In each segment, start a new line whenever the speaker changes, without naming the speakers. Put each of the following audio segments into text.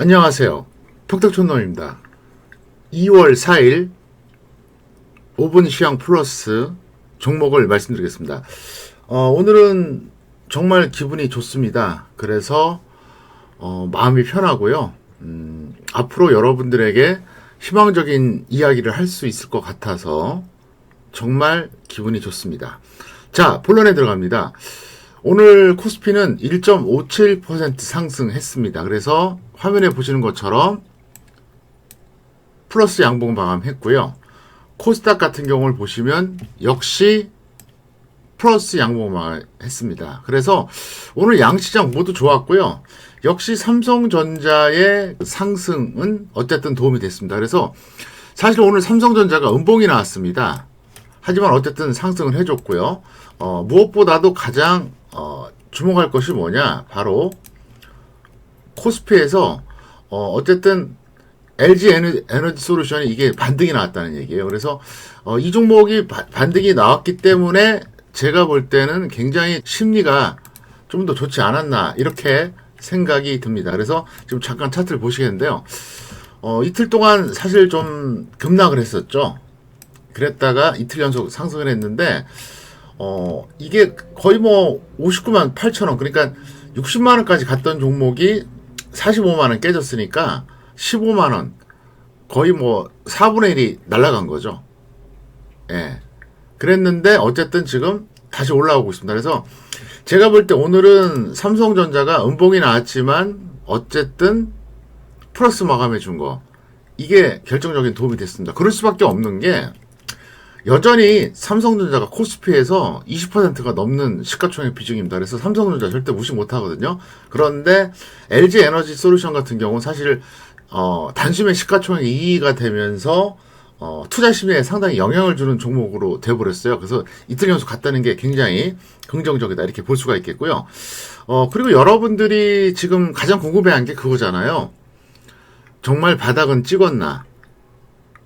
안녕하세요. 평택촌놈입니다. 2월 4일 5분 시황 플러스 종목을 말씀드리겠습니다. 오늘은 정말 기분이 좋습니다. 그래서 마음이 편하고요. 앞으로 여러분들에게 희망적인 이야기를 할 수 있을 것 같아서 정말 기분이 좋습니다. 자, 본론에 들어갑니다. 오늘 코스피는 1.57% 상승했습니다. 그래서 화면에 보시는 것처럼 플러스 양봉 마감했고요. 코스닥 같은 경우를 보시면 역시 플러스 양봉 마감했습니다. 그래서 오늘 양시장 모두 좋았고요. 역시 삼성전자의 상승은 어쨌든 도움이 됐습니다. 그래서 사실 오늘 삼성전자가 음봉이 나왔습니다. 하지만 어쨌든 상승을 해줬고요. 무엇보다도 가장 주목할 것이 뭐냐, 바로 코스피에서 어쨌든 LG 에너지 솔루션이 이게 반등이 나왔다는 얘기예요. 그래서 이 종목이 반등이 나왔기 때문에 제가 볼 때는 굉장히 심리가 좀 더 좋지 않았나 이렇게 생각이 듭니다. 그래서 지금 잠깐 차트를 보시겠는데요. 이틀 동안 사실 좀 급락을 했었죠. 그랬다가 이틀 연속 상승을 했는데 이게 거의 뭐 59만 8천원, 그러니까 60만원까지 갔던 종목이 45만원 깨졌으니까 15만원, 거의 뭐 4분의 1이 날아간 거죠. 예. 그랬는데 어쨌든 지금 다시 올라오고 있습니다. 그래서 제가 볼 때 오늘은 삼성전자가 음봉이 나왔지만 어쨌든 플러스 마감해 준 거, 이게 결정적인 도움이 됐습니다. 그럴 수밖에 없는 게 여전히 삼성전자가 코스피에서 20%가 넘는 시가총액 비중입니다. 그래서 삼성전자 절대 무시 못 하거든요. 그런데 LG 에너지 솔루션 같은 경우는 사실 단숨에 시가총액 2위가 되면서 투자 심리에 상당히 영향을 주는 종목으로 되어버렸어요. 그래서 이틀 연속 갔다는 게 굉장히 긍정적이다 이렇게 볼 수가 있겠고요. 그리고 여러분들이 지금 가장 궁금해한 게 그거잖아요. 정말 바닥은 찍었나?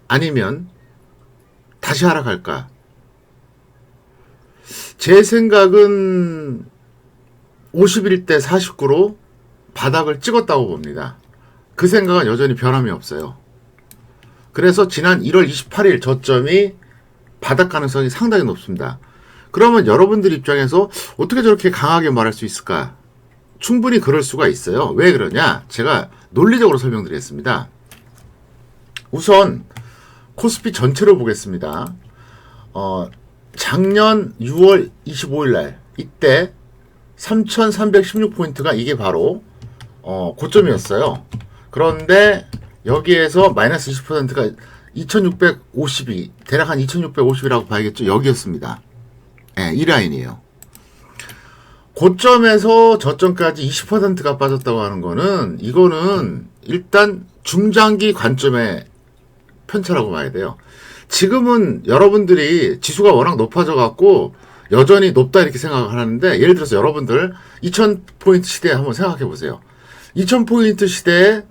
아니면 다시 하락할까? 제 생각은 51대 49로 바닥을 찍었다고 봅니다. 그 생각은 여전히 변함이 없어요. 그래서 지난 1월 28일 저점이 바닥 가능성이 상당히 높습니다. 그러면 여러분들 입장에서 어떻게 저렇게 강하게 말할 수 있을까? 충분히 그럴 수가 있어요. 왜 그러냐? 제가 논리적으로 설명드리겠습니다. 우선 코스피 전체로 보겠습니다. 작년 6월 25일 날 이때 3,316포인트가 이게 바로 고점이었어요. 그런데 여기에서 마이너스 20%가 2,652, 대략 한 2,650이라고 봐야겠죠. 여기였습니다. 예, 이 라인이에요. 고점에서 저점까지 20%가 빠졌다고 하는 거는, 이거는 일단 중장기 관점의 편차라고 봐야 돼요. 지금은 여러분들이 지수가 워낙 높아져 갖고 여전히 높다 이렇게 생각을 하는데, 예를 들어서 여러분들 2000포인트 시대에 한번 생각해 보세요. 2000포인트 시대에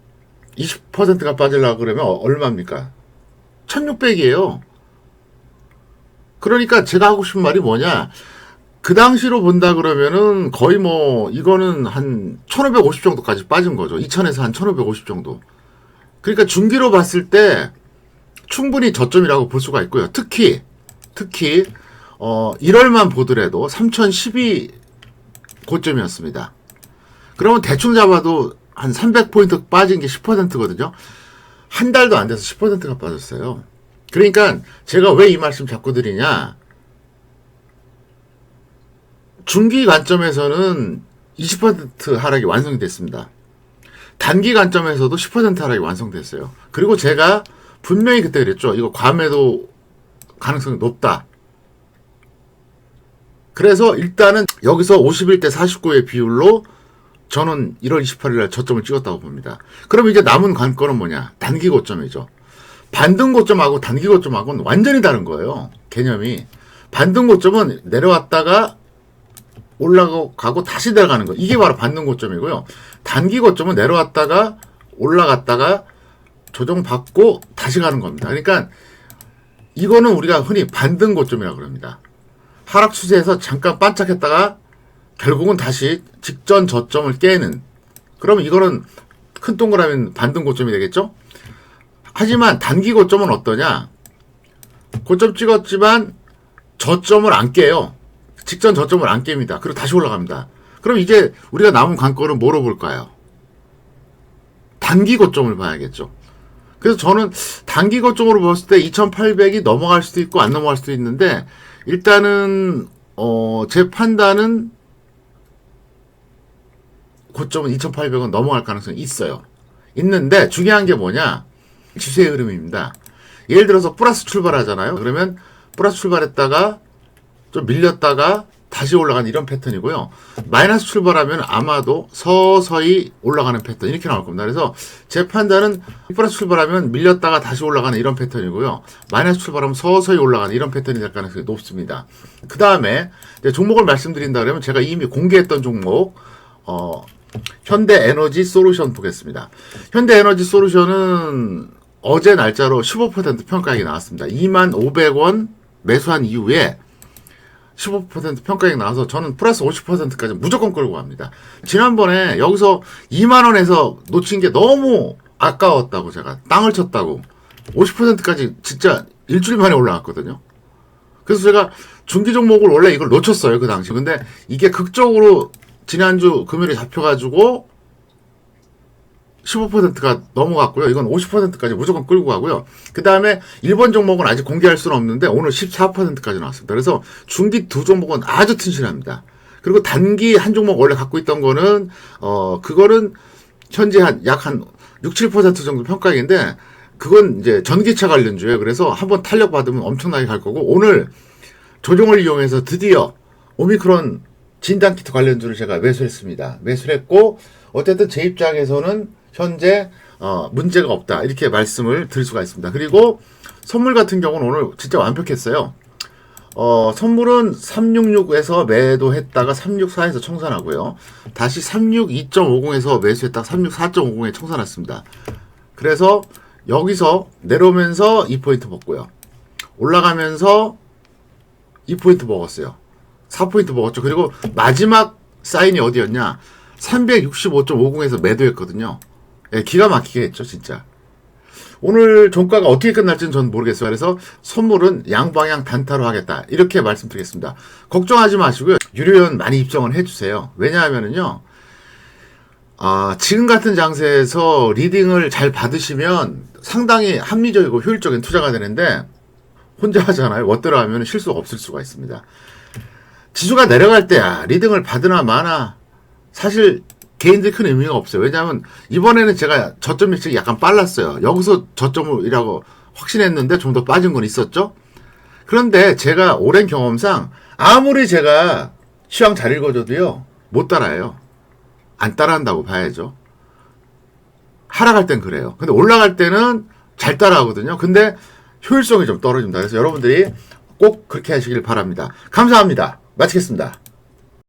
20%가 빠지려고 그러면 얼마입니까? 1600이에요. 그러니까 제가 하고 싶은 말이 뭐냐, 그 당시로 본다 그러면은 거의 뭐 이거는 한 1550 정도까지 빠진 거죠. 2000에서 한 1550 정도. 그러니까 중기로 봤을 때 충분히 저점이라고 볼 수가 있고요. 특히 1월만 보더라도 3012 고점이었습니다. 그러면 대충 잡아도 한 300포인트 빠진 게 10%거든요. 한 달도 안 돼서 10%가 빠졌어요. 그러니까 제가 왜 이 말씀 자꾸 드리냐, 중기 관점에서는 20% 하락이 완성이 됐습니다. 단기 관점에서도 10% 하락이 완성됐어요. 그리고 제가 분명히 그때 그랬죠. 이거 과매도 가능성이 높다. 그래서 일단은 여기서 51대 49의 비율로 저는 1월 28일 날 저점을 찍었다고 봅니다. 그럼 이제 남은 관건은 뭐냐? 단기 고점이죠. 반등 고점하고 단기 고점하고는 완전히 다른 거예요. 개념이. 반등 고점은 내려왔다가 올라가고 다시 내려가는 거. 이게 바로 반등 고점이고요. 단기 고점은 내려왔다가 올라갔다가 조정받고 다시 가는 겁니다. 그러니까 이거는 우리가 흔히 반등 고점이라고 그럽니다. 하락 추세에서 잠깐 반짝했다가 결국은 다시 직전 저점을 깨는, 그러면 이거는 큰 동그라미는 반등 고점이 되겠죠? 하지만 단기 고점은 어떠냐? 고점 찍었지만 저점을 안 깨요. 직전 저점을 안 깹니다. 그리고 다시 올라갑니다. 그럼 이제 우리가 남은 관건은 뭐로 볼까요? 단기 고점을 봐야겠죠. 그래서 저는 단기 고점으로 봤을 때 2800이 넘어갈 수도 있고 안 넘어갈 수도 있는데 일단은 제 판단은 고점은 2800은 넘어갈 가능성이 있어요. 있는데 중요한 게 뭐냐? 지수의 흐름입니다. 예를 들어서 플러스 출발하잖아요. 그러면 플러스 출발했다가 좀 밀렸다가 다시 올라가는 이런 패턴이고요. 마이너스 출발하면 아마도 서서히 올라가는 패턴 이렇게 나올 겁니다. 그래서 제 판단은 플러스 출발하면 밀렸다가 다시 올라가는 이런 패턴이고요. 마이너스 출발하면 서서히 올라가는 이런 패턴이 될 가능성이 높습니다. 그 다음에 종목을 말씀드린다 그러면 제가 이미 공개했던 종목 현대에너지솔루션 보겠습니다. 현대에너지솔루션은 어제 날짜로 15% 평가액이 나왔습니다. 25,500원 매수한 이후에 15% 평가액 나와서 저는 플러스 50%까지 무조건 끌고 갑니다. 지난번에 여기서 2만원에서 놓친 게 너무 아까웠다고 제가 땅을 쳤다고 50%까지 진짜 일주일 만에 올라갔거든요. 그래서 제가 중기 종목을 원래 이걸 놓쳤어요. 그 당시. 근데 이게 극적으로 지난주 금요일에 잡혀가지고 15%가 넘어갔고요. 이건 50%까지 무조건 끌고 가고요. 그 다음에 일본 종목은 아직 공개할 수는 없는데 오늘 14%까지 나왔습니다. 그래서 중기 두 종목은 아주 튼실합니다. 그리고 단기 한 종목 원래 갖고 있던 거는 그거는 현재 약 한 6, 7% 정도 평가액인데 그건 이제 전기차 관련주예요. 그래서 한번 탄력 받으면 엄청나게 갈 거고 오늘 조정을 이용해서 드디어 오미크론 진단키트 관련주를 제가 매수했습니다. 매수를 했고 어쨌든 제 입장에서는 현재 문제가 없다 이렇게 말씀을 드릴 수가 있습니다. 그리고 선물 같은 경우는 오늘 진짜 완벽했어요. 선물은 366에서 매도했다가 364에서 청산하고요. 다시 362.50에서 매수했다가 364.50에 청산했습니다. 그래서 여기서 내려오면서 2포인트 먹고요. 올라가면서 2포인트 먹었어요. 4포인트 먹었죠. 그리고 마지막 사인이 어디였냐? 365.50에서 매도했거든요. 예, 기가 막히게 했죠, 진짜. 오늘 종가가 어떻게 끝날지는 저는 모르겠어요. 그래서 선물은 양방향 단타로 하겠다. 이렇게 말씀드리겠습니다. 걱정하지 마시고요. 유료연 많이 입성을 해주세요. 왜냐하면은요, 지금 같은 장세에서 리딩을 잘 받으시면 상당히 합리적이고 효율적인 투자가 되는데, 혼자 하잖아요. 멋대로 하면 실수가 없을 수가 있습니다. 지수가 내려갈 때야, 리딩을 받으나 마나, 사실 개인들이 큰 의미가 없어요. 왜냐하면 이번에는 제가 저점 일찍 약간 빨랐어요. 여기서 저점이라고 확신했는데 좀 더 빠진 건 있었죠. 그런데 제가 오랜 경험상 아무리 제가 시황 잘 읽어줘도요 못 따라해요. 안 따라한다고 봐야죠. 하락할 땐 그래요. 근데 올라갈 때는 잘 따라하거든요. 근데 효율성이 좀 떨어집니다. 그래서 여러분들이 꼭 그렇게 하시길 바랍니다. 감사합니다. 마치겠습니다.